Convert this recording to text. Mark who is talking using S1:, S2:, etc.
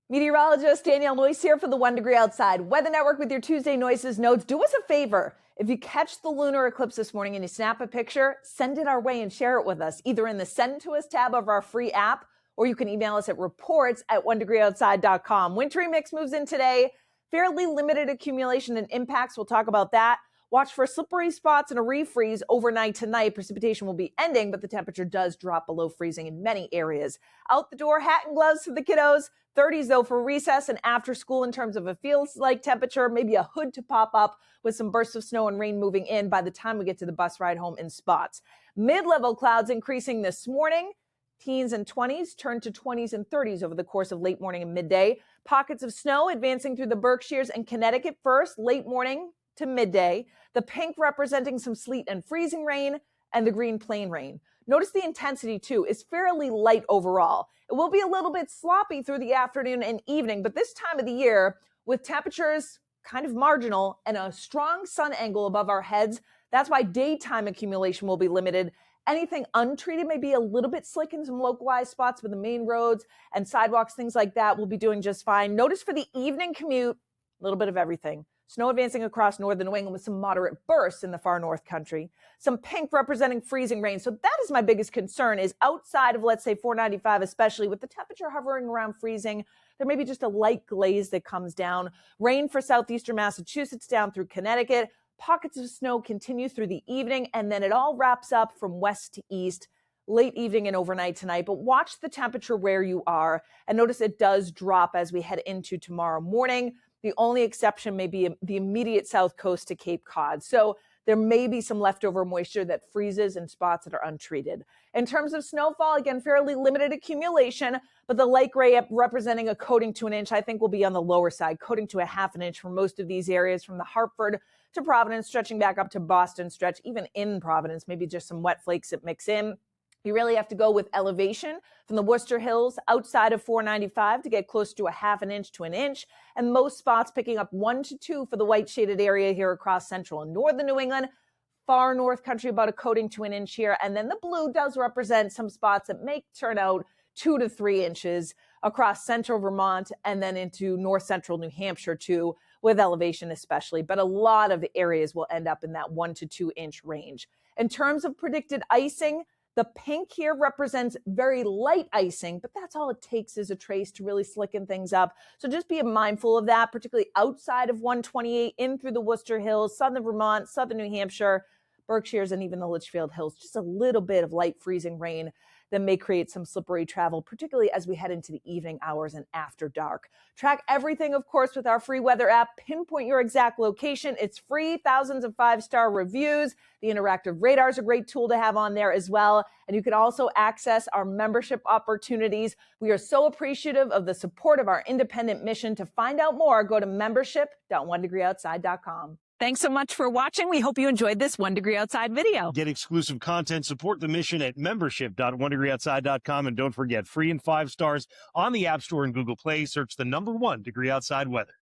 S1: Meteorologist Danielle Noyes here for the 1 Degree Outside Weather Network with your Tuesday Noises notes. Do us a favor. If you catch the lunar eclipse this morning and you snap a picture, send it our way and share it with us, either in the Send to Us tab of our free app, or you can email us at reports@onedegreeoutside.com. Wintry mix moves in today. Fairly limited accumulation and impacts. We'll talk about that. Watch for slippery spots and a refreeze overnight tonight. Precipitation will be ending, but the temperature does drop below freezing in many areas. Out the door, hat and gloves for the kiddos. 30s, though, for recess and after school in terms of a feels-like temperature. Maybe a hood to pop up with some bursts of snow and rain moving in by the time we get to the bus ride home in spots. Mid-level clouds increasing this morning. Teens and 20s turn to 20s and 30s over the course of late morning and midday. Pockets of snow advancing through the Berkshires and Connecticut first, late morning to midday. The pink representing some sleet and freezing rain, and the green plain rain. Notice the intensity, too, is fairly light overall. It will be a little bit sloppy through the afternoon and evening, but this time of the year, with temperatures kind of marginal and a strong sun angle above our heads, that's why daytime accumulation will be limited. Anything untreated may be a little bit slick in some localized spots, but the main roads and sidewalks, things like that, will be doing just fine. Notice for the evening commute, a little bit of everything. Snow advancing across northern New England with some moderate bursts in the far north country. Some pink representing freezing rain. So that is my biggest concern, is outside of, let's say, 495, especially with the temperature hovering around freezing, there may be just a light glaze that comes down. Rain for southeastern Massachusetts down through Connecticut. Pockets of snow continue through the evening, and then it all wraps up from west to east late evening and overnight tonight. But watch the temperature where you are, and notice it does drop as we head into tomorrow morning. The only exception may be the immediate south coast to Cape Cod. So there may be some leftover moisture that freezes in spots that are untreated. In terms of snowfall, again, fairly limited accumulation, but the light gray representing a coating to an inch, I think will be on the lower side, coating to a half an inch for most of these areas from the Hartford to Providence, stretching back up to Boston stretch, even in Providence, maybe just some wet flakes that mix in. You really have to go with elevation from the Worcester Hills outside of 495 to get close to a half an inch to an inch. And most spots picking up 1 to 2 for the white shaded area here across central and northern New England. Far north country, about a coating to an inch here. And then the blue does represent some spots that may turn out 2 to 3 inches across central Vermont and then into north central New Hampshire too, with elevation especially. But a lot of areas will end up in that 1 to 2 inch range. In terms of predicted icing, the pink here represents very light icing, but that's all it takes is a trace to really slicken things up. So just be mindful of that, particularly outside of 128, in through the Worcester Hills, southern Vermont, southern New Hampshire, Berkshires, and even the Litchfield Hills. Just a little bit of light freezing rain that may create some slippery travel, particularly as we head into the evening hours and after dark. Track everything, of course, with our free weather app. Pinpoint your exact location. It's free, thousands of 5-star reviews. The interactive radar is a great tool to have on there as well. And you can also access our membership opportunities. We are so appreciative of the support of our independent mission. To find out more, go to membership.onedegreeoutside.com. Thanks so much for watching. We hope you enjoyed this 1 Degree Outside video.
S2: Get exclusive content, support the mission at membership.onedegreeoutside.com. And don't forget, free and 5 stars on the App Store and Google Play. Search the #1 Degree Outside Weather.